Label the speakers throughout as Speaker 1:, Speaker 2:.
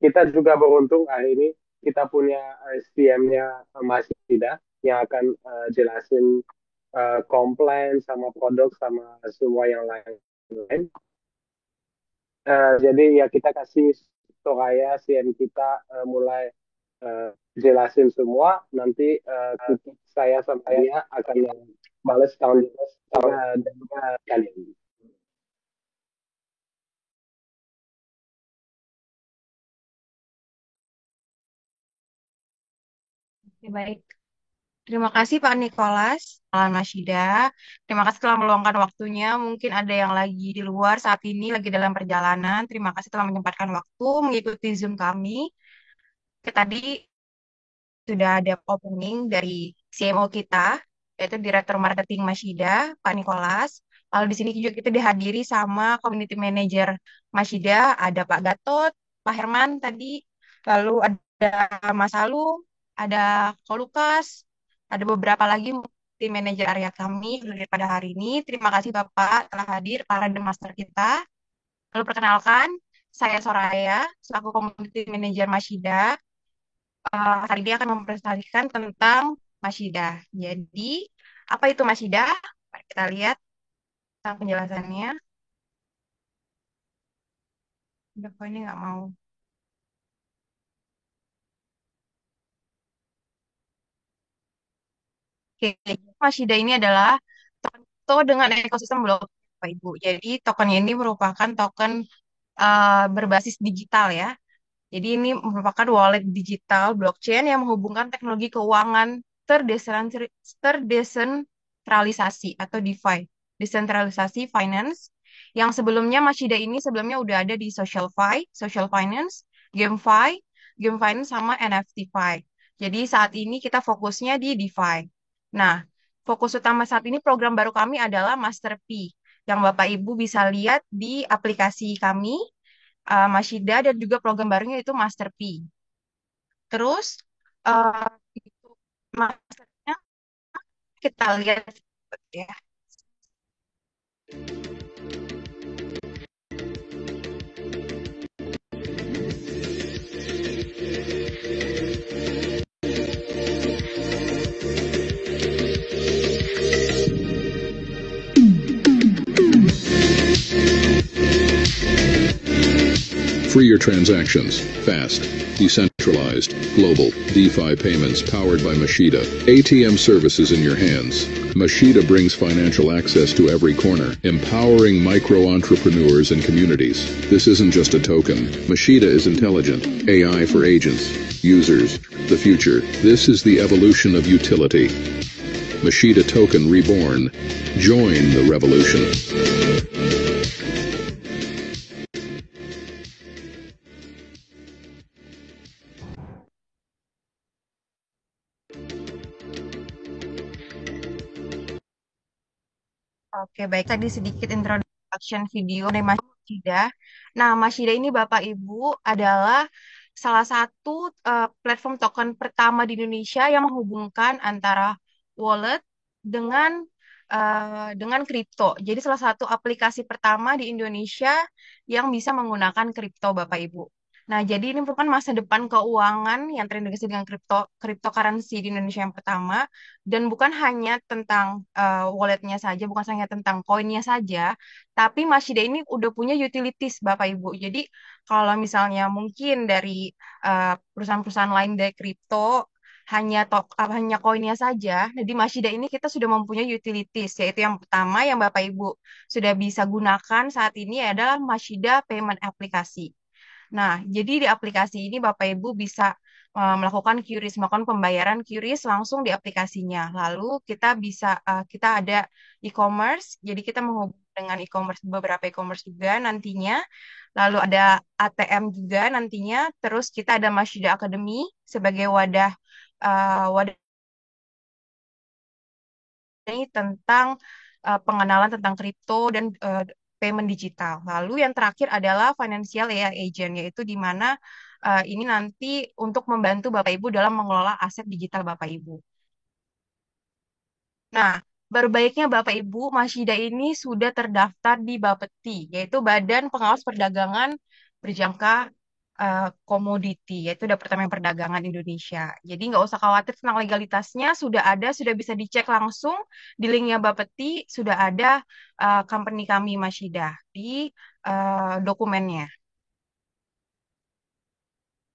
Speaker 1: kita juga beruntung hari ini kita punya SDM-nya Mas Ida yang akan jelasin komplain sama produk sama semua yang lain. Jadi ya kita kasih Soraya CM kita mulai eh, jelasin semua. Nanti saya sama dia akan balas tahun kali ini.
Speaker 2: Oke, baik. Terima kasih Pak Nikolas, Mas Shida. Terima kasih telah meluangkan waktunya. Mungkin ada yang lagi di luar saat ini, lagi dalam perjalanan. Terima kasih telah menyempatkan waktu mengikuti Zoom kami. Tadi sudah ada opening dari CMO kita, yaitu Direktur Marketing Mas Shida, Pak Nikolas. Lalu di sini juga kita dihadiri sama Community Manager Mas Shida, ada Pak Gatot, Pak Herman tadi, lalu ada Mas Alu, ada Ko Lukas, ada beberapa lagi tim manajer area kami pada hari ini. Terima kasih Bapak telah hadir, para The Master kita. Lalu perkenalkan, saya Soraya, selaku Community Manager Masida. Hari ini akan mempresentasikan tentang Masida. Jadi, apa itu Masida? Mari kita lihat tentang penjelasannya. Udah, kok ini nggak mau. Oke, Masida ini adalah token dengan ekosistem blockchain, Bapak Ibu. Jadi, tokennya ini merupakan token berbasis digital ya. Jadi ini merupakan wallet digital blockchain yang menghubungkan teknologi keuangan terdesentralisasi atau DeFi, desentralisasi finance, yang sebelumnya Mashida ini sebelumnya udah ada di SocialFi, Social Finance, GameFi, Game Finance sama NFTFi. Jadi saat ini kita fokusnya di DeFi. Nah, fokus utama saat ini program baru kami adalah Master P, yang Bapak Ibu bisa lihat di aplikasi kami Mashida dan juga program barunya itu Master P. Terus uh, itu masternya kita lihat ya.
Speaker 3: Free your transactions, fast, decentralized, global, DeFi payments powered by Mashida. ATM services in your hands. Mashida brings financial access to every corner, empowering micro-entrepreneurs and communities. This isn't just a token. Mashida is intelligent. AI for agents, users, the future. This is the evolution of utility. Mashida Token Reborn. Join the revolution.
Speaker 2: Oke, baik tadi sedikit introduction video dari Mas Shida. Nah, Mas Shida ini Bapak Ibu adalah salah satu platform token pertama di Indonesia yang menghubungkan antara wallet dengan dengan kripto. Jadi salah satu aplikasi pertama di Indonesia yang bisa menggunakan kripto Bapak Ibu. Nah, jadi ini merupakan masa depan keuangan yang terintegrasi dengan cryptocurrency di Indonesia yang pertama dan bukan hanya tentang walletnya saja, bukan hanya tentang koinnya saja, tapi Mashida ini udah punya utilities Bapak Ibu. Jadi kalau misalnya mungkin dari perusahaan-perusahaan lain dari kripto hanya koinnya saja. Nah, di Mashida ini kita sudah mempunyai utilities, yaitu yang pertama yang Bapak Ibu sudah bisa gunakan saat ini adalah Mashida Payment Aplikasi. Nah, jadi di aplikasi ini Bapak Ibu bisa melakukan QRIS, melakukan pembayaran QRIS langsung di aplikasinya. Lalu kita ada e-commerce, jadi kita menghubung dengan e-commerce beberapa e-commerce juga nantinya. Lalu ada ATM juga nantinya. Terus kita ada Masjid Academy sebagai wadah ini tentang pengenalan tentang kripto dan payment digital. Lalu yang terakhir adalah financial AI agent, yaitu di mana ini nanti untuk membantu Bapak Ibu dalam mengelola aset digital Bapak Ibu. Nah, berbaiknya Bapak Ibu, Masida ini sudah terdaftar di Bapeti, yaitu Badan Pengawas Perdagangan Berjangka. komoditi, yaitu Departemen Perdagangan Indonesia. Jadi nggak usah khawatir tentang legalitasnya, sudah ada, sudah bisa dicek langsung di linknya Bapeti, sudah ada company kami Mashida di dokumennya.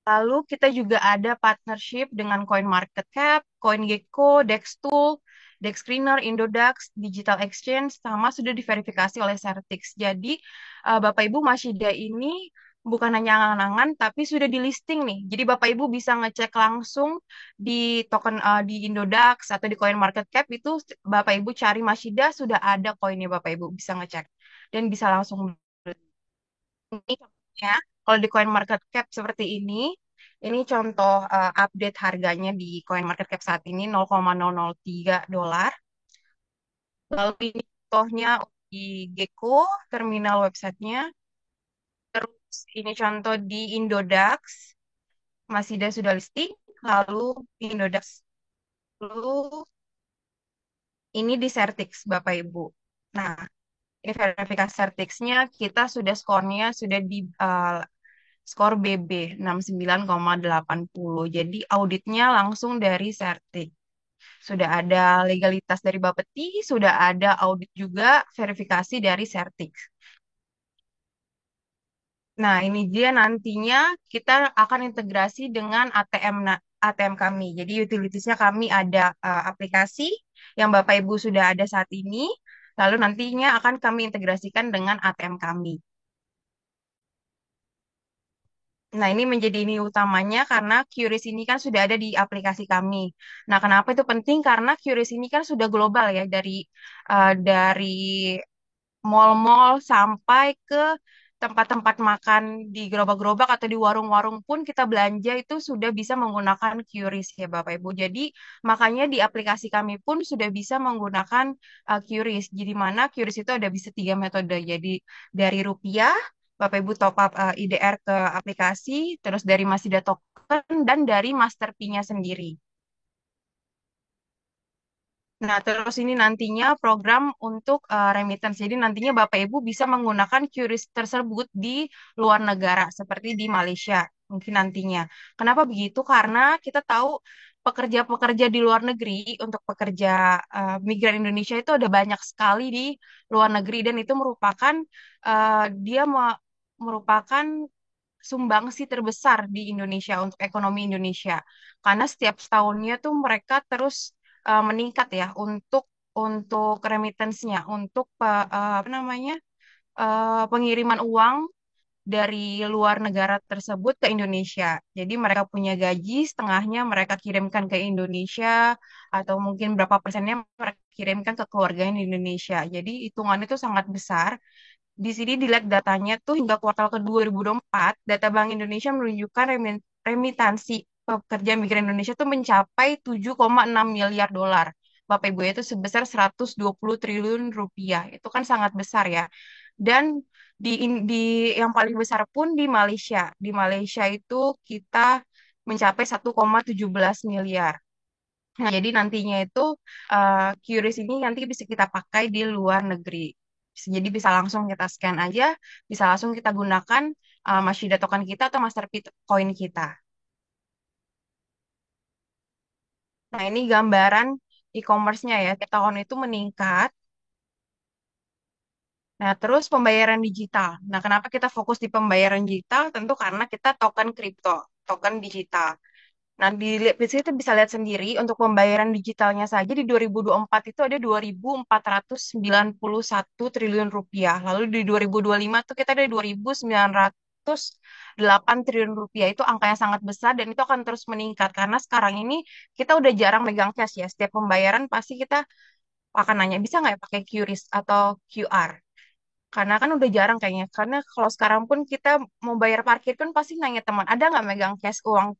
Speaker 2: Lalu kita juga ada partnership dengan CoinMarketCap, CoinGecko, DexTool, DexScreener, Indodax, Digital Exchange, sama sudah diverifikasi oleh Certix. Jadi Bapak Ibu Mashida ini bukan hanya angan-angan, tapi sudah di listing nih. Jadi Bapak Ibu bisa ngecek langsung di token di Indodax atau di CoinMarketCap itu Bapak Ibu cari Mashida sudah ada koinnya Bapak Ibu bisa ngecek dan bisa langsung ini contohnya, kalau di CoinMarketCap seperti ini contoh update harganya di CoinMarketCap saat ini 0,003 dolar. Lalu ini contohnya di Gecko, terminal websitenya. Terus ini contoh di Indodax, Masida sudah listing. Lalu Indodax. Lalu ini di Certix, Bapak Ibu. Nah, ini verifikasi Certix-nya, kita sudah skornya sudah di skor BB 69,80. Jadi auditnya langsung dari Certik. Sudah ada legalitas dari Bapeti, sudah ada audit juga verifikasi dari Certik. Nah, ini dia nantinya kita akan integrasi dengan ATM kami. Jadi utilitiesnya kami ada aplikasi yang Bapak Ibu sudah ada saat ini, lalu nantinya akan kami integrasikan dengan ATM kami. Nah, ini menjadi ini utamanya karena QRIS ini kan sudah ada di aplikasi kami. Nah, kenapa itu penting? Karena QRIS ini kan sudah global ya dari mall-mall sampai ke tempat-tempat makan di gerobak-gerobak atau di warung-warung pun kita belanja itu sudah bisa menggunakan QRIS ya Bapak Ibu. Jadi makanya di aplikasi kami pun sudah bisa menggunakan QRIS. Jadi mana QRIS itu ada bisa tiga metode. Jadi dari rupiah, Bapak Ibu top up IDR ke aplikasi, terus dari Masida Token dan dari Master P-nya sendiri. Nah, terus ini nantinya program untuk remittance. Jadi nantinya Bapak Ibu bisa menggunakan QRIS tersebut di luar negara, seperti di Malaysia mungkin nantinya. Kenapa begitu? Karena kita tahu pekerja-pekerja di luar negeri untuk pekerja migran Indonesia itu ada banyak sekali di luar negeri dan itu merupakan dia merupakan sumbangsi terbesar di Indonesia untuk ekonomi Indonesia. Karena setiap tahunnya tuh mereka terus meningkat ya untuk remittance-nya, untuk apa namanya pengiriman uang dari luar negara tersebut ke Indonesia. Jadi mereka punya gaji, setengahnya mereka kirimkan ke Indonesia, atau mungkin berapa persennya mereka kirimkan ke keluarganya di Indonesia. Jadi hitungannya itu sangat besar. Di sini dilihat datanya tuh hingga kuartal ke-2 2024, data Bank Indonesia menunjukkan remitansi pekerja migran Indonesia tuh mencapai 7,6 miliar dolar. Bapak Ibu itu sebesar 120 triliun rupiah. Itu kan sangat besar ya. Dan di yang paling besar pun di Malaysia. Di Malaysia itu kita mencapai 1,17 miliar. Nah, jadi nantinya itu QRIS ini nanti bisa kita pakai di luar negeri. Jadi bisa langsung kita scan aja, bisa langsung kita gunakan Mashida token kita atau Masterpiece coin kita. Nah, ini gambaran e-commerce-nya ya. Tiap tahun itu meningkat. Nah, terus pembayaran digital. Nah, kenapa kita fokus di pembayaran digital? Tentu karena kita token kripto, token digital. Nah, di situ bisa lihat sendiri untuk pembayaran digitalnya saja di 2024 itu ada 2.491 triliun rupiah. Lalu di 2025 tuh kita ada 2.908 triliun rupiah. Itu angka yang sangat besar dan itu akan terus meningkat karena sekarang ini kita udah jarang megang cash ya. Setiap pembayaran pasti kita akan nanya bisa nggak ya pakai QRIS atau QR. Karena kan udah jarang kayaknya. Karena kalau sekarang pun kita mau bayar parkir kan pasti nanya teman, ada nggak megang cash uang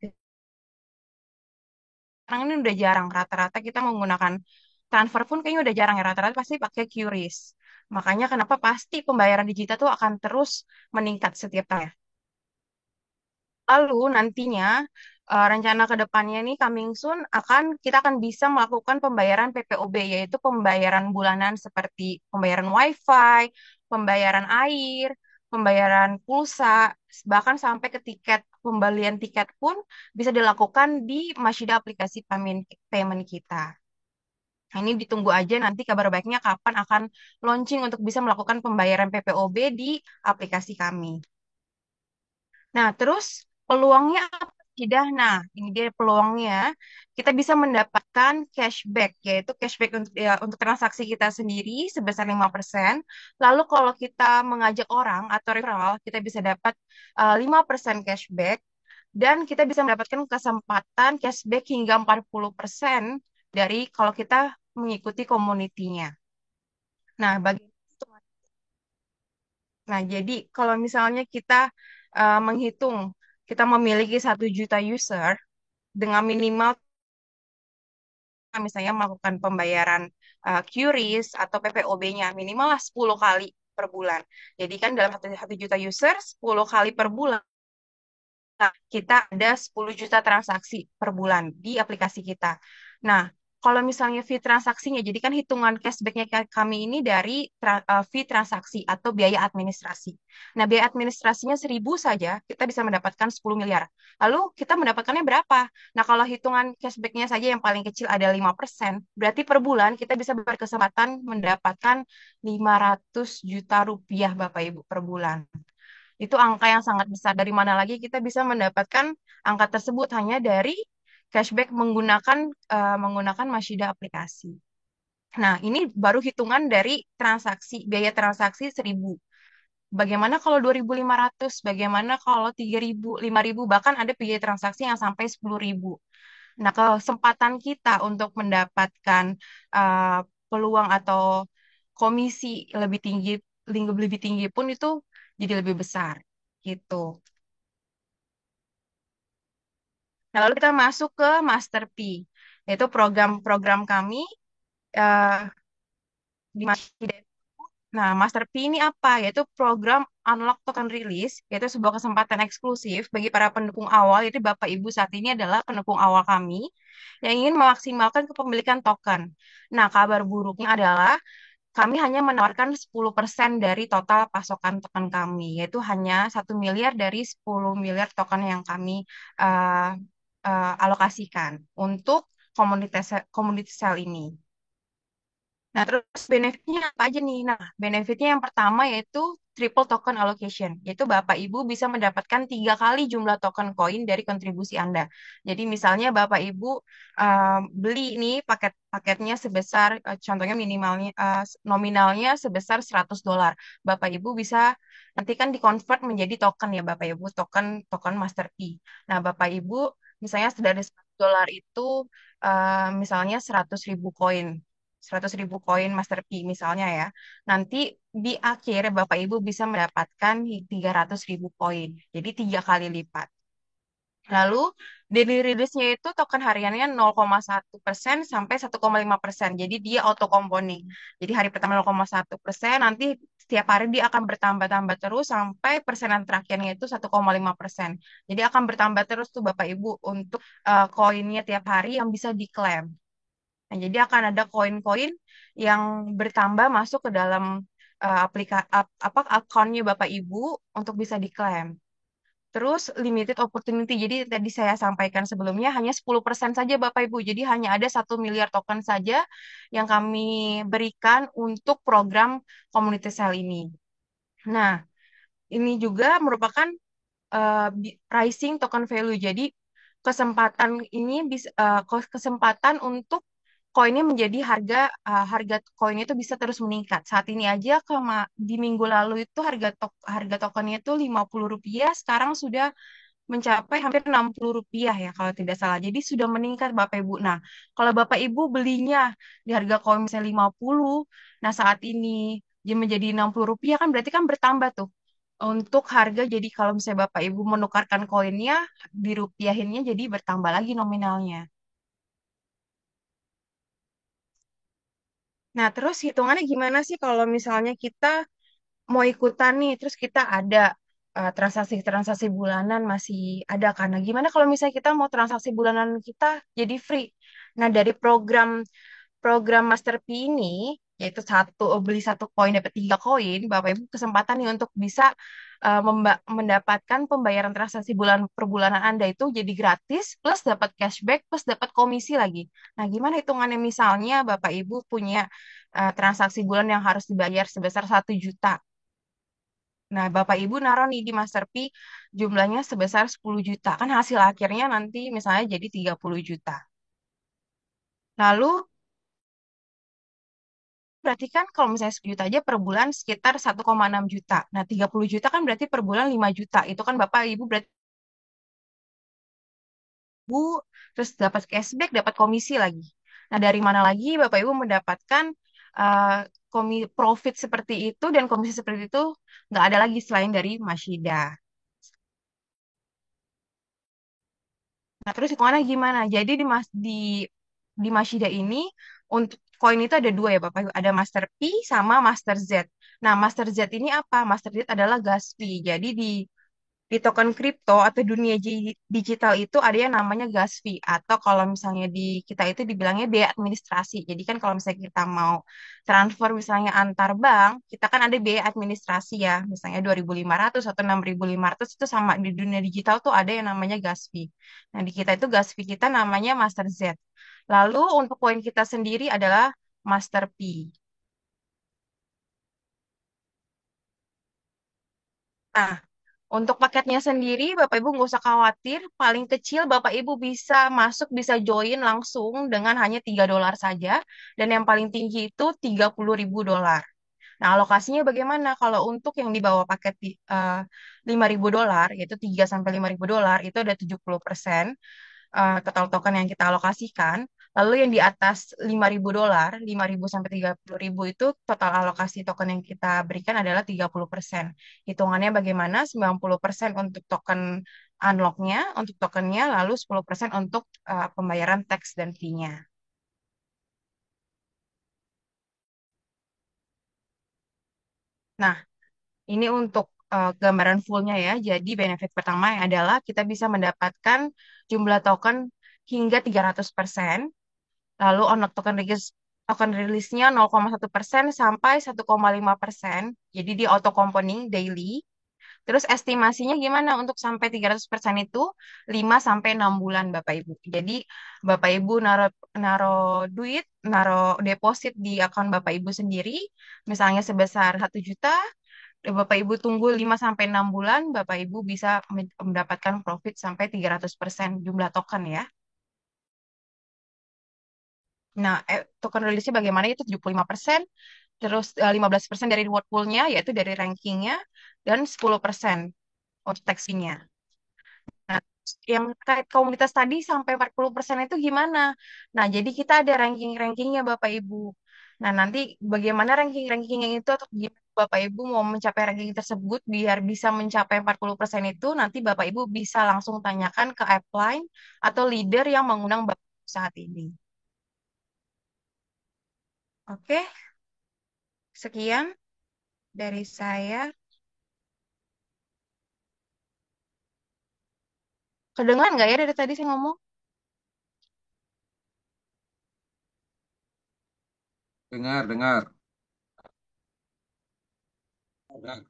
Speaker 2: sekarang ini udah jarang rata-rata kita menggunakan transfer pun kayaknya udah jarang ya rata-rata pasti pakai QRIS. Makanya kenapa pasti pembayaran digital tuh akan terus meningkat setiap tahun. Lalu nantinya rencana ke depannya nih coming soon kita akan bisa melakukan pembayaran PPOB yaitu pembayaran bulanan seperti pembayaran WiFi, pembayaran air, pembayaran pulsa, bahkan sampai ke tiket pembelian tiket pun bisa dilakukan di Mashidah aplikasi payment kita. Nah, ini ditunggu aja nanti kabar baiknya kapan akan launching untuk bisa melakukan pembayaran PPOB di aplikasi kami. Nah, terus peluangnya apa tidak? Nah, ini dia peluangnya. Kita bisa mendapatkan cashback, yaitu cashback untuk transaksi kita sendiri sebesar 5%. Lalu kalau kita mengajak orang atau referral, kita bisa dapat 5% cashback. Dan kita bisa mendapatkan kesempatan cashback hingga 40% dari kalau kita mengikuti komunitinya. Nah, jadi kalau misalnya kita menghitung kita memiliki 1 juta user dengan minimal misalnya melakukan pembayaran QRIS atau PPOB-nya minimal lah 10 kali per bulan. Jadi kan dalam 1 juta user 10 kali per bulan kita ada 10 juta transaksi per bulan di aplikasi kita. Nah, kalau misalnya fee transaksinya, jadi kan hitungan cashback-nya kami ini dari fee transaksi atau biaya administrasi. Nah, biaya administrasinya 1.000 saja, kita bisa mendapatkan 10 miliar. Lalu kita mendapatkannya berapa? Nah, kalau hitungan cashback-nya saja yang paling kecil ada 5%, berarti per bulan kita bisa berkesempatan mendapatkan 500 juta rupiah Bapak Ibu per bulan. Itu angka yang sangat besar. Dari mana lagi kita bisa mendapatkan angka tersebut hanya dari cashback menggunakan Mashidah aplikasi. Nah, ini baru hitungan dari biaya transaksi 1.000. Bagaimana kalau 2.500? Bagaimana kalau 3.000, 5.000, bahkan ada biaya transaksi yang sampai 10.000. Nah, kesempatan kita untuk mendapatkan uh, peluang atau komisi lebih tinggi pun itu jadi lebih besar gitu. Nah, lalu kita masuk ke Master P, yaitu program-program kami eh, di Masjid. Nah, Master P ini apa? Yaitu program Unlock Token Release, yaitu sebuah kesempatan eksklusif bagi para pendukung awal. Jadi Bapak Ibu saat ini adalah pendukung awal kami yang ingin memaksimalkan kepemilikan token. Nah, kabar buruknya adalah kami hanya menawarkan 10% dari total pasokan token kami, yaitu hanya 1 miliar dari 10 miliar token yang kami uh, alokasikan untuk komunitas komunitas sel ini. Nah, terus benefitnya apa aja nih? Nah, benefitnya yang pertama yaitu triple token allocation, yaitu Bapak Ibu bisa mendapatkan 3 kali jumlah token koin dari kontribusi Anda. Jadi misalnya Bapak Ibu beli nih paketnya sebesar, contohnya nominalnya sebesar $100. Bapak Ibu bisa nanti kan dikonvert menjadi token ya Bapak Ibu, token Master P. Nah, Bapak Ibu misalnya dari $100 itu misalnya 100.000 koin. 100.000 koin Master P misalnya ya. Nanti di akhir Bapak Ibu bisa mendapatkan 300.000 koin. Jadi 3 kali lipat. Lalu daily release-nya itu token hariannya 0,1% sampai 1,5%. Jadi dia auto compounding. Jadi hari pertama 0,1%, nanti setiap hari dia akan bertambah-tambah terus sampai persenan terakhirnya itu 1,5%. Jadi akan bertambah terus tuh Bapak Ibu untuk koinnya tiap hari yang bisa diklaim. Nah, jadi akan ada koin-koin yang bertambah masuk ke dalam akunnya Bapak Ibu untuk bisa diklaim. Terus limited opportunity. Jadi tadi saya sampaikan sebelumnya hanya 10% saja Bapak Ibu. Jadi hanya ada 1 miliar token saja yang kami berikan untuk program community sale ini. Nah, ini juga merupakan rising token value. Jadi kesempatan ini kesempatan untuk koinnya menjadi harga koinnya itu bisa terus meningkat. Saat ini aja di minggu lalu itu harga tokennya itu Rp50, sekarang sudah mencapai hampir Rp60 ya kalau tidak salah. Jadi sudah meningkat Bapak Ibu. Nah, kalau Bapak Ibu belinya di harga koin misalnya 50, nah saat ini dia menjadi Rp60 kan berarti kan bertambah tuh untuk harga. Jadi kalau misalnya Bapak Ibu menukarkan koinnya dirupiahinnya jadi bertambah lagi nominalnya. Nah, terus hitungannya gimana sih kalau misalnya kita mau ikutan nih, terus kita ada transaksi-transaksi bulanan masih ada kan? Nah, gimana kalau misalnya kita mau transaksi bulanan kita jadi free? Nah, dari program program Master P ini yaitu beli satu koin dapat 3 koin, Bapak Ibu kesempatan nih untuk bisa mendapatkan pembayaran transaksi bulan per bulanan Anda itu jadi gratis, plus dapat cashback, plus dapat komisi lagi. Nah, gimana hitungannya misalnya Bapak Ibu punya transaksi bulan yang harus dibayar sebesar 1 juta. Nah, Bapak Ibu naruh nih di Masterpi jumlahnya sebesar 10 juta. Kan hasil akhirnya nanti misalnya jadi 30 juta. Lalu berarti kan kalau misalnya 10 juta aja per bulan sekitar 1,6 juta. Nah, 30 juta kan berarti per bulan 5 juta. Itu kan Bapak Ibu berarti terus dapat cashback, dapat komisi lagi. Nah, dari mana lagi Bapak Ibu mendapatkan profit seperti itu dan komisi seperti itu nggak ada lagi selain dari Masida. Nah, terus hitungannya gimana? Jadi di Masida ini untuk koin itu ada dua ya Bapak Ibu. Ada Master P sama Master Z. Nah, Master Z ini apa? Master Z adalah gas fee. Jadi di token kripto atau dunia digital itu ada yang namanya gas fee, atau kalau misalnya di kita itu dibilangnya biaya administrasi. Jadi kan kalau misalnya kita mau transfer misalnya antar bank, kita kan ada biaya administrasi ya, misalnya 2.500 atau 6.500, itu sama di dunia digital tuh ada yang namanya gas fee. Nah, di kita itu gas fee kita namanya Master Z. Lalu untuk koin kita sendiri adalah Master P. Nah, untuk paketnya sendiri, Bapak Ibu nggak usah khawatir. Paling kecil Bapak Ibu bisa masuk, bisa join langsung dengan hanya $3 saja. Dan yang paling tinggi itu $30.000. Nah, alokasinya bagaimana? Kalau untuk yang di bawah paket $5.000, yaitu 3 sampai $5.000, itu ada 70% total token yang kita alokasikan. Lalu yang di atas $5.000, 5.000 sampai 30.000 itu total alokasi token yang kita berikan adalah 30%. Hitungannya bagaimana? 90% untuk token unlock-nya, untuk tokennya, lalu 10% untuk pembayaran tax dan fee-nya. Nah, ini untuk gambaran fullnya ya. Jadi benefit pertama adalah kita bisa mendapatkan jumlah token hingga 300%. Lalu on token rilisnya 0,1% sampai 1,5%. Jadi di auto compounding daily. Terus estimasinya gimana untuk sampai 300% itu 5 sampai 6 bulan Bapak Ibu. Jadi Bapak Ibu naro duit, naro deposit di akun Bapak Ibu sendiri, misalnya sebesar 1 juta, Bapak Ibu tunggu 5 sampai 6 bulan, Bapak Ibu bisa mendapatkan profit sampai 300% jumlah token ya. Nah, token rilisnya bagaimana itu 75%, terus 15% dari reward pool-nya, yaitu dari rankingnya, dan 10% untuk tax fee-nya. Nah, yang terkait komunitas tadi sampai 40% itu gimana? Nah, jadi kita ada ranking-rankingnya Bapak Ibu. Nah, nanti bagaimana ranking-rankingnya itu atau gimana Bapak Ibu mau mencapai ranking tersebut biar bisa mencapai 40% itu, nanti Bapak Ibu bisa langsung tanyakan ke upline atau leader yang mengundang Bapak Ibu saat ini. Oke, sekian dari saya. Kedengaran nggak ya dari tadi saya ngomong?
Speaker 4: Dengar, dengar. Dengar.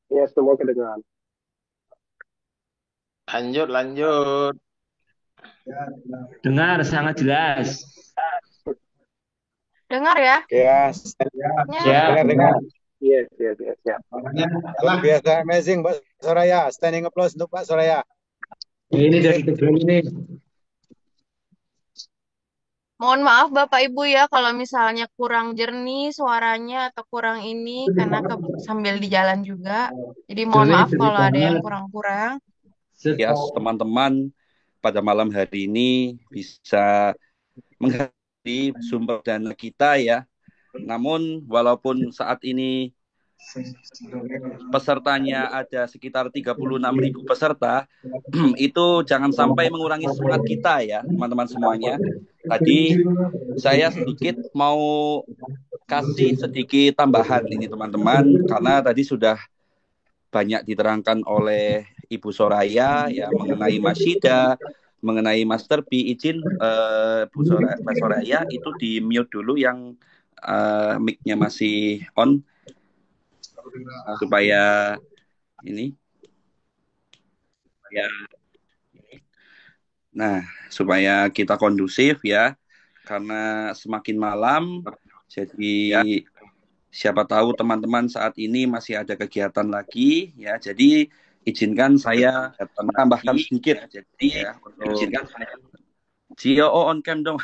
Speaker 1: Ya, semua kedengaran.
Speaker 5: Lanjut, lanjut.
Speaker 6: Dengar sangat jelas.
Speaker 2: Dengar ya?
Speaker 7: Yes,
Speaker 2: Ya.
Speaker 7: dengar.
Speaker 1: Yes, yes, yes, ya.
Speaker 7: Luar biasa, amazing, Pak Soraya. Standing applause untuk Pak Soraya.
Speaker 6: Ini dari Tegal ini.
Speaker 2: Mohon maaf Bapak Ibu ya kalau misalnya kurang jernih suaranya atau kurang ini karena sambil di jalan juga. Jadi mohon
Speaker 6: Jernih,
Speaker 2: maaf
Speaker 6: jernih
Speaker 2: kalau ada yang
Speaker 6: banget.
Speaker 2: kurang-kurang.
Speaker 4: Ya, teman-teman pada malam hari ini bisa menghadiri sumber dana kita ya. Namun walaupun saat ini pesertanya ada sekitar 36.000 peserta, itu jangan sampai mengurangi semangat kita ya, teman-teman semuanya. Tadi saya sedikit mau kasih sedikit tambahan ini teman-teman, karena tadi sudah banyak diterangkan oleh Ibu Soraya ya mengenai Masida, mengenai Master P, izin Mbak Soraya itu di mute dulu yang mic-nya masih on supaya ini ya. Nah, supaya kita kondusif ya, karena semakin malam, jadi siapa tahu teman-teman saat ini masih ada kegiatan lagi ya. Jadi izinkan saya menambahkan sedikit ya untuk CEO on cam dong.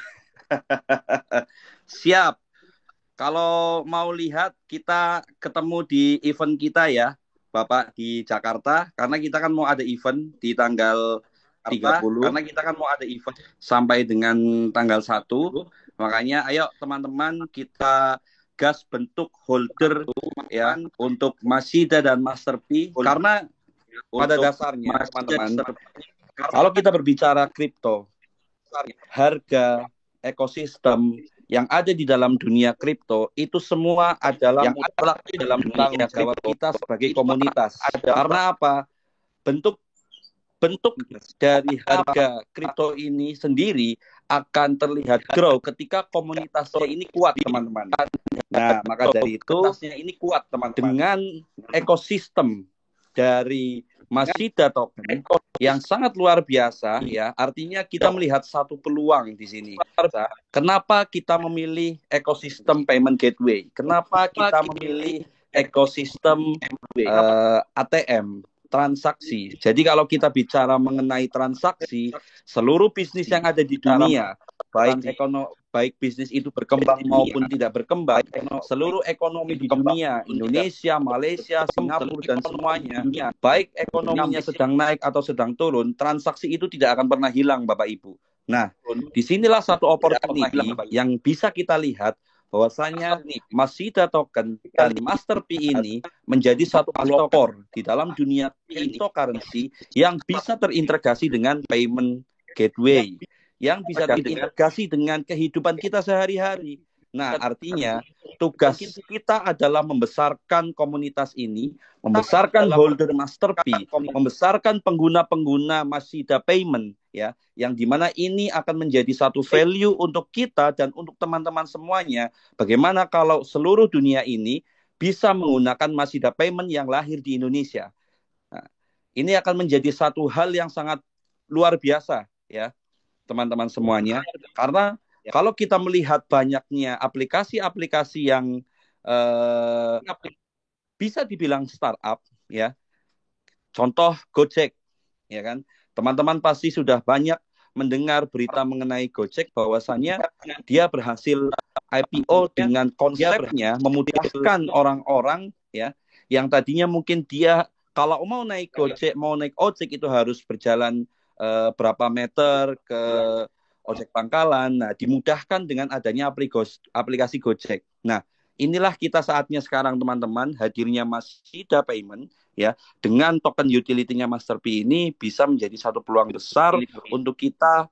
Speaker 4: Siap. Kalau mau lihat kita ketemu di event kita ya, Bapak di Jakarta, karena kita kan mau ada event di tanggal 30 karena kita kan mau ada event sampai dengan tanggal 1. Makanya ayo teman-teman kita gas bentuk holder ya untuk Masida dan Master P, karena pada dasarnya teman-teman kalau kita berbicara kripto, harga ekosistem yang ada di dalam dunia kripto itu semua adalah mutlak di dalam tanggung jawab kita sebagai komunitas. Karena apa? Bentuk dari harga kripto ini sendiri akan terlihat grow ketika komunitasnya ini kuat, teman-teman. Nah, maka dari itu ini kuat, teman-teman. Dengan ekosistem dari Masida token yang sangat luar biasa ya, artinya kita melihat satu peluang di sini. Kenapa kita memilih ekosistem payment gateway? Kenapa kita memilih ekosistem ATM? Transaksi. Jadi kalau kita bicara mengenai transaksi, seluruh bisnis yang ada di dunia, baik bisnis itu berkembang maupun tidak berkembang, seluruh ekonomi di dunia, Indonesia, Malaysia, Singapura dan semuanya, baik ekonominya sedang naik atau sedang turun, transaksi itu tidak akan pernah hilang, Bapak Ibu. Nah, disinilah satu opportunity yang bisa kita lihat bahwasanya Masida token dan Master P ini menjadi satu pelopor di dalam dunia cryptocurrency yang bisa terintegrasi dengan payment gateway, yang bisa terintegrasi dengan kehidupan kita sehari-hari. Nah, artinya tugas kita adalah membesarkan komunitas ini, membesarkan holder Master P, membesarkan pengguna-pengguna Masida Payment, ya, yang dimana ini akan menjadi satu value untuk kita dan untuk teman-teman semuanya. Bagaimana kalau seluruh dunia ini bisa menggunakan Masida Payment yang lahir di Indonesia? Nah, ini akan menjadi satu hal yang sangat luar biasa, ya, teman-teman semuanya. Karena kalau kita melihat banyaknya aplikasi-aplikasi yang bisa dibilang startup, ya, contoh Gojek, ya kan? Teman-teman pasti sudah banyak mendengar berita mengenai Gojek bahwasannya dia berhasil IPO dengan konsepnya memudahkan orang-orang ya yang tadinya mungkin dia kalau mau naik Gojek, mau naik ojek itu harus berjalan berapa meter ke ojek pangkalan. Nah, dimudahkan dengan adanya aplikasi Gojek. Nah, inilah kita saatnya sekarang teman-teman, hadirnya Masida Payment ya dengan token utility-nya Master P ini bisa menjadi satu peluang besar untuk kita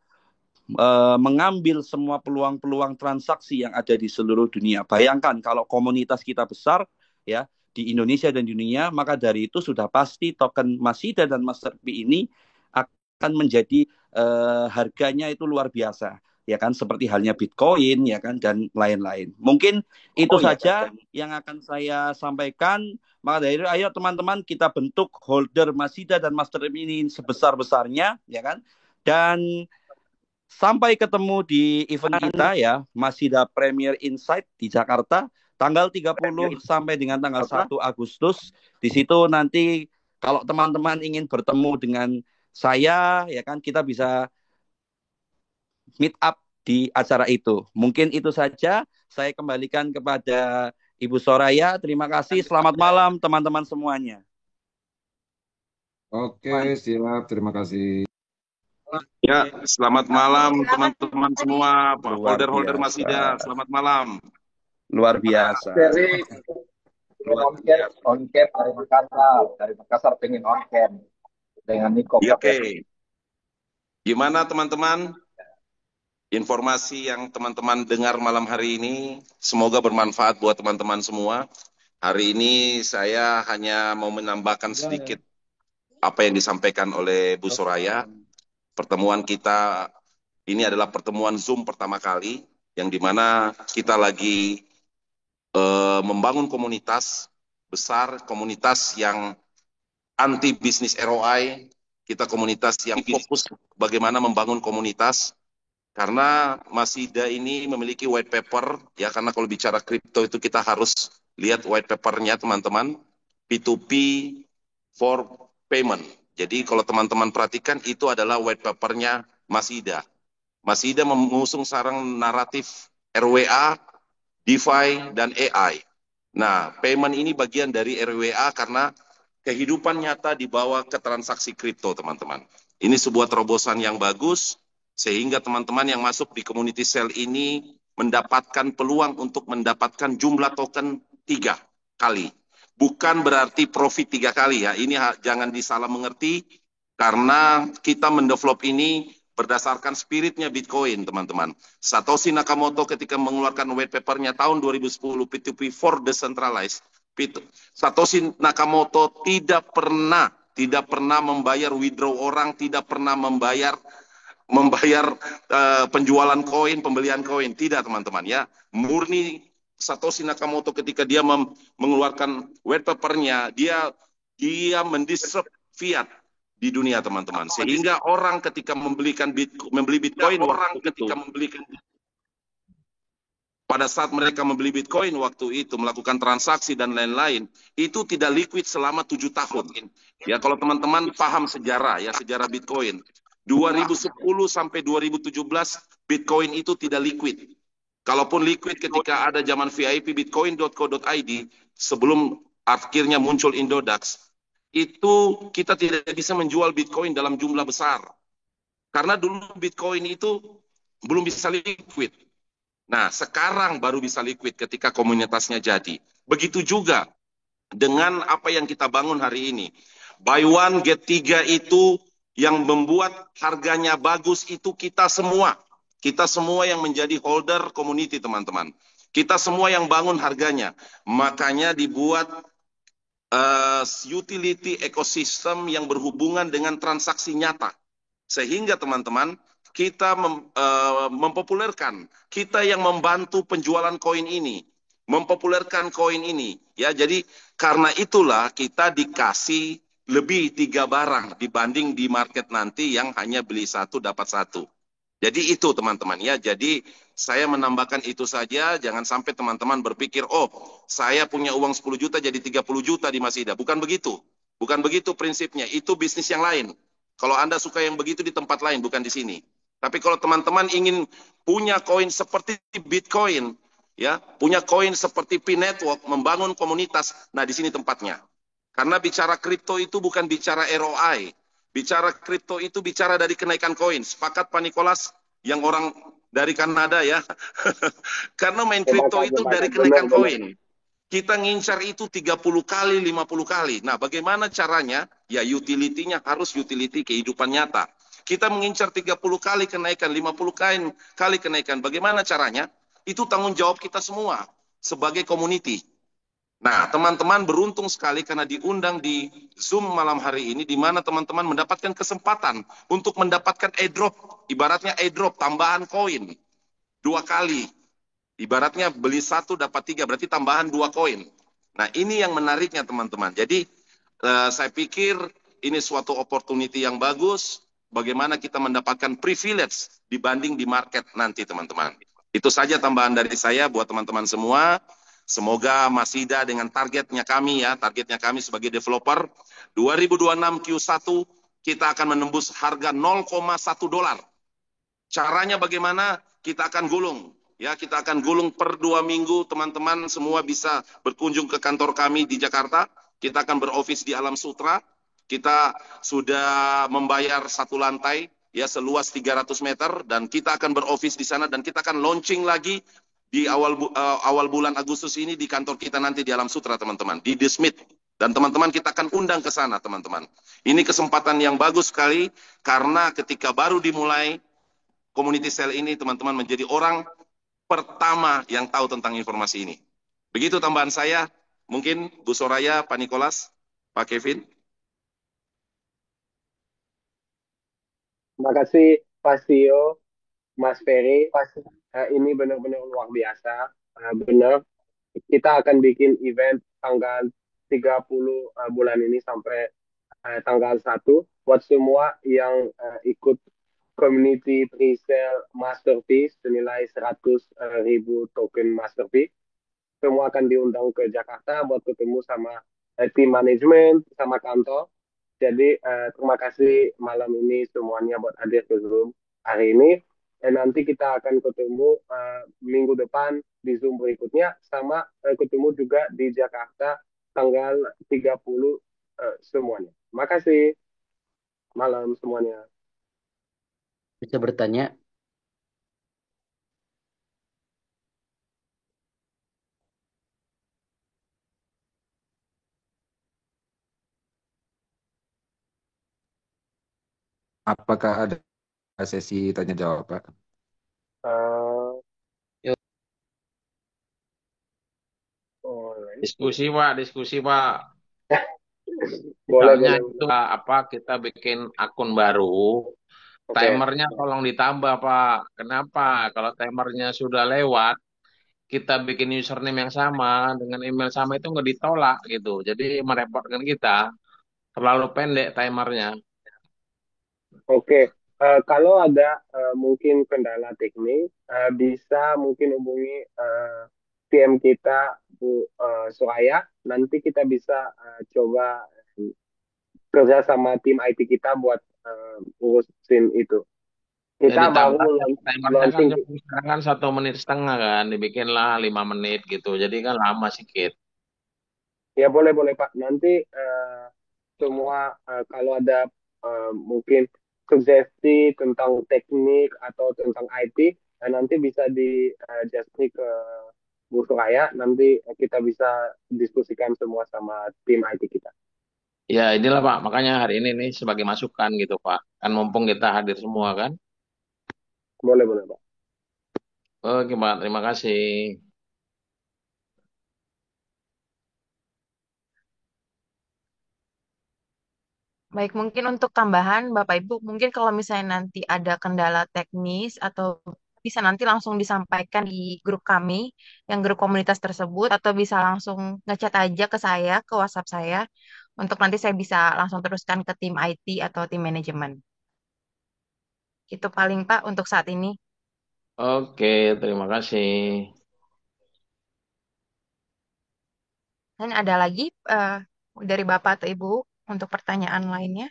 Speaker 4: mengambil semua peluang-peluang transaksi yang ada di seluruh dunia. Bayangkan kalau komunitas kita besar ya di Indonesia dan di dunia, maka dari itu sudah pasti token Masida dan Master P ini akan menjadi harganya itu luar biasa. Ya kan, seperti halnya Bitcoin ya kan dan lain-lain. Mungkin itu saja yang akan saya sampaikan. Maka dari itu ayo teman-teman kita bentuk holder Masida dan Master ini sebesar-besarnya ya kan. Dan sampai ketemu di event kita ya, Masida Premier Insight di Jakarta tanggal 30 sampai dengan tanggal 1 Agustus. Di situ nanti kalau teman-teman ingin bertemu dengan saya ya kan kita bisa meet up di acara itu. Mungkin itu saja. Saya kembalikan kepada Ibu Soraya. Terima kasih. Selamat malam teman-teman semuanya.
Speaker 8: Oke, siap. Terima kasih.
Speaker 5: Ya, selamat malam teman-teman semua, holder-holder Masida. Selamat malam.
Speaker 4: Luar biasa.
Speaker 9: Dari on-cap dari Makassar pengen on-cam dengan Niko.
Speaker 5: Oke. Gimana teman-teman? Informasi yang teman-teman dengar malam hari ini semoga bermanfaat buat teman-teman semua. Hari ini saya hanya mau menambahkan sedikit apa yang disampaikan oleh Bu Soraya. Pertemuan kita ini adalah pertemuan Zoom pertama kali, yang dimana kita lagi membangun komunitas besar, komunitas yang anti bisnis ROI, kita komunitas yang fokus bagaimana membangun komunitas, karena Masida ini memiliki white paper, ya karena kalau bicara kripto itu kita harus lihat white papernya teman-teman, P2P for payment. Jadi kalau teman-teman perhatikan itu adalah white papernya Masida. Masida mengusung sarang naratif RWA, DeFi, dan AI. Nah, payment ini bagian dari RWA karena kehidupan nyata dibawa ke transaksi kripto, teman-teman. Ini sebuah terobosan yang bagus, sehingga teman-teman yang masuk di community cell ini mendapatkan peluang untuk mendapatkan jumlah token 3 kali. Bukan berarti profit 3 kali ya, ini jangan disalah mengerti, karena kita mendevelop ini berdasarkan spiritnya Bitcoin, teman-teman. Satoshi Nakamoto ketika mengeluarkan white papernya tahun 2010, P2P for Decentralized, Satoshi Nakamoto tidak pernah membayar withdraw orang, tidak pernah membayar penjualan koin, pembelian koin, tidak teman-teman ya. Murni Satoshi Nakamoto ketika dia mengeluarkan white papernya, dia mendisrupt fiat di dunia teman-teman, sehingga orang ketika membeli Bitcoin pada saat mereka membeli Bitcoin waktu itu melakukan transaksi dan lain-lain, itu tidak liquid selama 7 tahun. Ya kalau teman-teman paham sejarah ya, sejarah Bitcoin 2010 sampai 2017 Bitcoin itu tidak liquid. Kalaupun liquid ketika ada zaman VIP bitcoin.co.id sebelum akhirnya muncul Indodax, itu kita tidak bisa menjual Bitcoin dalam jumlah besar. Karena dulu Bitcoin itu belum bisa liquid. Nah, sekarang baru bisa liquid ketika komunitasnya jadi. Begitu juga dengan apa yang kita bangun hari ini. Buy one, get 3 itu yang membuat harganya bagus itu kita semua. Kita semua yang menjadi holder community, teman-teman. Kita semua yang bangun harganya. Makanya dibuat utility ekosistem yang berhubungan dengan transaksi nyata. Sehingga teman-teman, kita mempopulerkan, kita yang membantu penjualan koin ini, mempopulerkan koin ini. Ya, jadi karena itulah kita dikasih lebih 3 barang dibanding di market nanti yang hanya beli 1 dapat 1. Jadi itu teman-teman ya. Jadi saya menambahkan itu saja. Jangan sampai teman-teman berpikir, oh saya punya uang 10 juta jadi 30 juta di Masida. Bukan begitu. Bukan begitu prinsipnya. Itu bisnis yang lain. Kalau Anda suka yang begitu di tempat lain, bukan di sini. Tapi kalau teman-teman ingin punya koin seperti Bitcoin, ya, punya koin seperti P-Network, membangun komunitas, nah di sini tempatnya. Karena bicara kripto itu bukan bicara ROI. Bicara kripto itu bicara dari kenaikan koin. Sepakat Pak Nikolas yang orang dari Kanada ya. Karena main kripto itu dari kenaikan koin. Kita ngincar itu 30 kali, 50 kali. Nah, bagaimana caranya? Ya utility-nya harus utility kehidupan nyata. Kita mengincar 30 kali kenaikan, 50 kali kenaikan. Bagaimana caranya? Itu tanggung jawab kita semua sebagai community. Nah, teman-teman beruntung sekali karena diundang di Zoom malam hari ini, di mana teman-teman mendapatkan kesempatan untuk mendapatkan airdrop, ibaratnya airdrop tambahan koin 2 kali. Ibaratnya beli 1 dapat 3, berarti tambahan 2 koin. Nah, ini yang menariknya teman-teman. Jadi, saya pikir ini suatu opportunity yang bagus, bagaimana kita mendapatkan privilege dibanding di market nanti teman-teman. Itu saja tambahan dari saya buat teman-teman semua. Semoga Masida dengan targetnya kami ya, targetnya kami sebagai developer 2026 Q1 kita akan menembus harga 0,1 dolar. Caranya bagaimana? Kita akan gulung. Ya, kita akan gulung per 2 minggu, teman-teman semua bisa berkunjung ke kantor kami di Jakarta. Kita akan beroffice di Alam Sutra. Kita sudah membayar 1 lantai, ya seluas 300 meter, dan kita akan beroffice di sana, dan kita akan launching lagi di awal bulan Agustus ini di kantor kita nanti di Alam Sutra, teman-teman, di The Smith. Dan teman-teman kita akan undang ke sana, teman-teman. Ini kesempatan yang bagus sekali, karena ketika baru dimulai, community cell ini, teman-teman menjadi orang pertama yang tahu tentang informasi ini. Begitu tambahan saya. Mungkin Bu Soraya, Pak Nikolas, Pak Kevin.
Speaker 1: Makasih Pak Tio, Mas Ferry. Ini benar-benar luar biasa. Benar, kita akan bikin event tanggal 30 bulan ini sampai tanggal 1 buat semua yang ikut community pre-sale masterpiece senilai 100.000 token masterpiece. Semua akan diundang ke Jakarta buat ketemu sama tim manajemen, sama kantor. Jadi terima kasih malam ini semuanya buat hadir ke Zoom hari ini. Dan nanti kita akan ketemu minggu depan di Zoom berikutnya, sama ketemu juga di Jakarta tanggal 30 semuanya. Terima kasih malam semuanya.
Speaker 10: Bisa bertanya?
Speaker 8: Apakah ada sesi tanya jawab, Pak?
Speaker 1: Eh,
Speaker 10: Yuk.
Speaker 11: Diskusi Pak, diskusi Pak.
Speaker 1: boleh,
Speaker 11: Misalnya
Speaker 1: boleh.
Speaker 11: itu apa kita bikin akun baru,
Speaker 1: Oke.
Speaker 11: timernya tolong ditambah Pak. Kenapa? Kalau timernya sudah lewat, kita bikin username yang sama dengan email sama itu nggak ditolak gitu. Jadi merepotkan kita. Terlalu pendek timernya.
Speaker 1: Oke, kalau ada mungkin kendala teknik, bisa mungkin hubungi PM kita, Bu Soraya. Nanti kita bisa coba kerja sama tim IT kita buat urusin itu.
Speaker 11: Ya
Speaker 1: Kita baru
Speaker 11: ditambah timernya kan
Speaker 1: launching.
Speaker 11: sekarang kan 1,5 menit kan, dibikinlah 5 menit gitu. Jadi kan lama sedikit.
Speaker 1: Ya boleh, boleh Pak. Nanti semua kalau ada mungkin sugesti tentang teknik atau tentang IT, nanti bisa di justly ke Bu Suraya. Nanti kita bisa diskusikan semua sama tim IT kita.
Speaker 11: Ya inilah Pak, makanya hari ini nih sebagai masukan gitu Pak. Kan mumpung kita hadir semua kan.
Speaker 1: Boleh, boleh Pak.
Speaker 11: Oke Pak, terima kasih.
Speaker 2: Baik, mungkin untuk tambahan Bapak Ibu, mungkin kalau misalnya nanti ada kendala teknis atau bisa nanti langsung disampaikan di grup kami, yang grup komunitas tersebut, atau bisa langsung ngechat aja ke saya, ke WhatsApp saya, untuk nanti saya bisa langsung teruskan ke tim IT atau tim manajemen. Itu paling Pak untuk saat ini.
Speaker 11: Oke, terima kasih.
Speaker 2: Dan ada lagi dari Bapak atau Ibu untuk pertanyaan lainnya?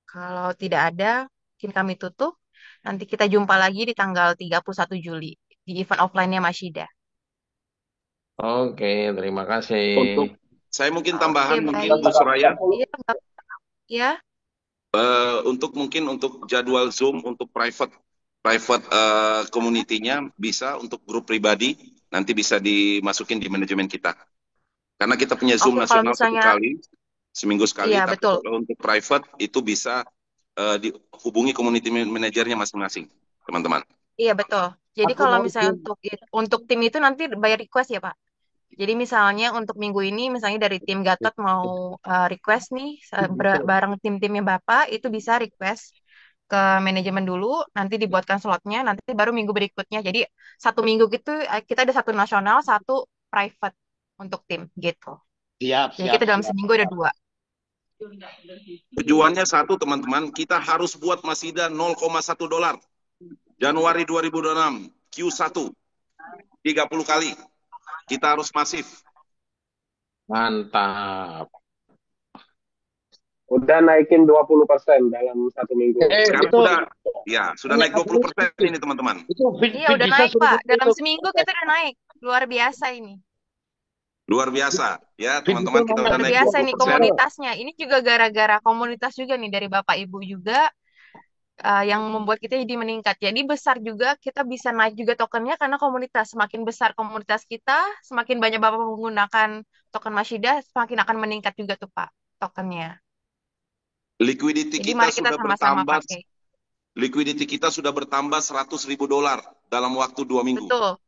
Speaker 2: Kalau tidak ada, mungkin kami tutup. Nanti kita jumpa lagi di tanggal 31 Juli di event offline-nya Masyida.
Speaker 11: Oke, terima kasih.
Speaker 5: Untuk saya mungkin
Speaker 2: Oke,
Speaker 5: tambahan
Speaker 2: baik.
Speaker 5: mungkin Bu Suraya,
Speaker 2: Iya, Bapak. Ya,
Speaker 5: untuk mungkin untuk jadwal Zoom untuk private community-nya bisa untuk grup pribadi nanti bisa dimasukin di manajemen kita. Karena kita punya Zoom
Speaker 2: oke kalau
Speaker 5: nasional satu
Speaker 2: misalnya,
Speaker 5: kali, seminggu sekali,
Speaker 2: iya
Speaker 5: tapi
Speaker 2: betul.
Speaker 5: kalau untuk private itu bisa dihubungi community manajernya masing-masing, teman-teman.
Speaker 2: Iya betul. Jadi
Speaker 10: Aku
Speaker 2: kalau
Speaker 10: mau
Speaker 2: misalnya
Speaker 10: izin.
Speaker 2: untuk tim itu nanti bayar request ya Pak. Jadi misalnya untuk minggu ini, misalnya dari tim Gatot mau request nih bareng tim-timnya Bapak, itu bisa request ke manajemen dulu, nanti dibuatkan slotnya, nanti baru minggu berikutnya. Jadi satu minggu gitu kita ada satu nasional, satu private untuk tim gitu.
Speaker 11: Siap,
Speaker 2: Jadi
Speaker 11: siap,
Speaker 2: kita dalam
Speaker 11: siap.
Speaker 2: seminggu ada dua.
Speaker 5: Tujuannya satu, teman-teman, kita harus buat Masida $0,1. Januari 2026, Q1, 30 kali. Kita harus masif.
Speaker 11: Mantap.
Speaker 1: Udah naikin 20% dalam satu minggu.
Speaker 5: Sekarang
Speaker 10: Itu
Speaker 5: sudah naik 20% ini teman-teman.
Speaker 10: itu
Speaker 2: Iya udah naik Pak, dalam seminggu kita udah naik. Luar biasa ini.
Speaker 5: Luar biasa ya teman-teman, kita udah
Speaker 2: Luar
Speaker 5: naik
Speaker 2: biasa nih
Speaker 5: 20%.
Speaker 2: komunitasnya. Ini juga gara-gara komunitas juga nih dari Bapak Ibu juga yang membuat kita jadi meningkat. Jadi besar juga kita bisa naik juga tokennya karena komunitas. Semakin besar komunitas kita, semakin banyak Bapak menggunakan token Masyida, semakin akan meningkat juga tuh Pak tokennya.
Speaker 5: Liquidity
Speaker 2: Jadi
Speaker 5: kita
Speaker 2: mari kita
Speaker 5: sudah
Speaker 2: sama-sama
Speaker 5: bertambah.
Speaker 2: pakai.
Speaker 5: Liquidity kita sudah bertambah $100.000 dalam waktu 2 minggu.
Speaker 2: Betul.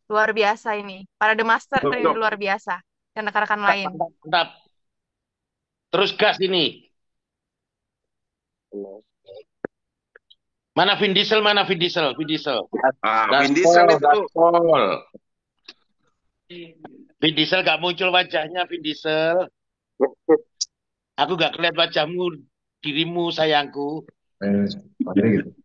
Speaker 2: Luar biasa ini. Para The Master ini
Speaker 11: Gokil.
Speaker 2: luar biasa. Dan rekan-rekan lain.
Speaker 11: Mantap. Terus gas ini.
Speaker 1: benar.
Speaker 11: Mana Vin Diesel? Mana Vin Diesel? Vin Diesel.
Speaker 5: Vin Diesel itu.
Speaker 11: Gaspol. Vin Diesel gak muncul wajahnya, Vin Diesel. Aku gak kelihatan wajahmu, dirimu sayangku.
Speaker 8: Gitu.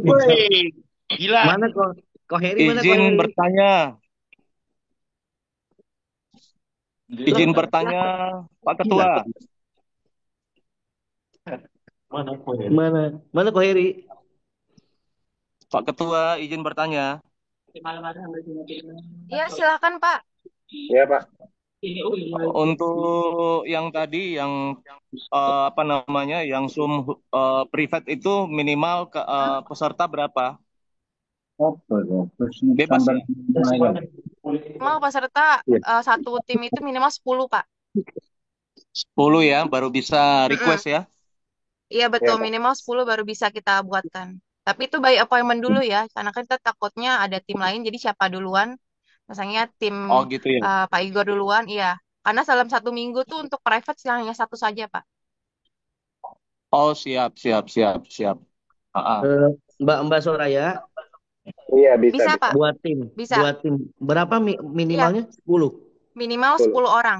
Speaker 11: Woi, gila.
Speaker 10: Mana kok Heri? Mana kok
Speaker 12: Izin
Speaker 10: Heri?
Speaker 12: bertanya. Izin bertanya, Pak Ketua.
Speaker 10: Mana kok Heri?
Speaker 12: Pak Ketua, izin bertanya.
Speaker 2: Iya, silakan Pak.
Speaker 1: Iya Pak.
Speaker 12: Untuk yang tadi, yang apa namanya, yang Zoom private itu minimal peserta berapa? Bebas ya?
Speaker 2: Minimal peserta satu tim itu minimal 10 Pak.
Speaker 12: 10 ya, baru bisa request ya?
Speaker 2: Iya betul,
Speaker 1: Iya, Pak.
Speaker 2: minimal 10 baru bisa kita buatkan. Tapi itu by appointment dulu ya, karena kan kita takutnya ada tim lain, jadi siapa duluan? Misalnya tim
Speaker 12: Oh gitu ya.
Speaker 2: Pak Igor duluan, iya. Karena dalam 1 minggu tuh untuk private hanya 1 saja, Pak.
Speaker 12: Oh siap.
Speaker 10: Mbak Soraya,
Speaker 1: Iya bisa.
Speaker 2: Bisa, Pak.
Speaker 10: buat tim
Speaker 2: Bisa.
Speaker 10: berapa minimalnya? 10.
Speaker 2: Minimal 10 orang.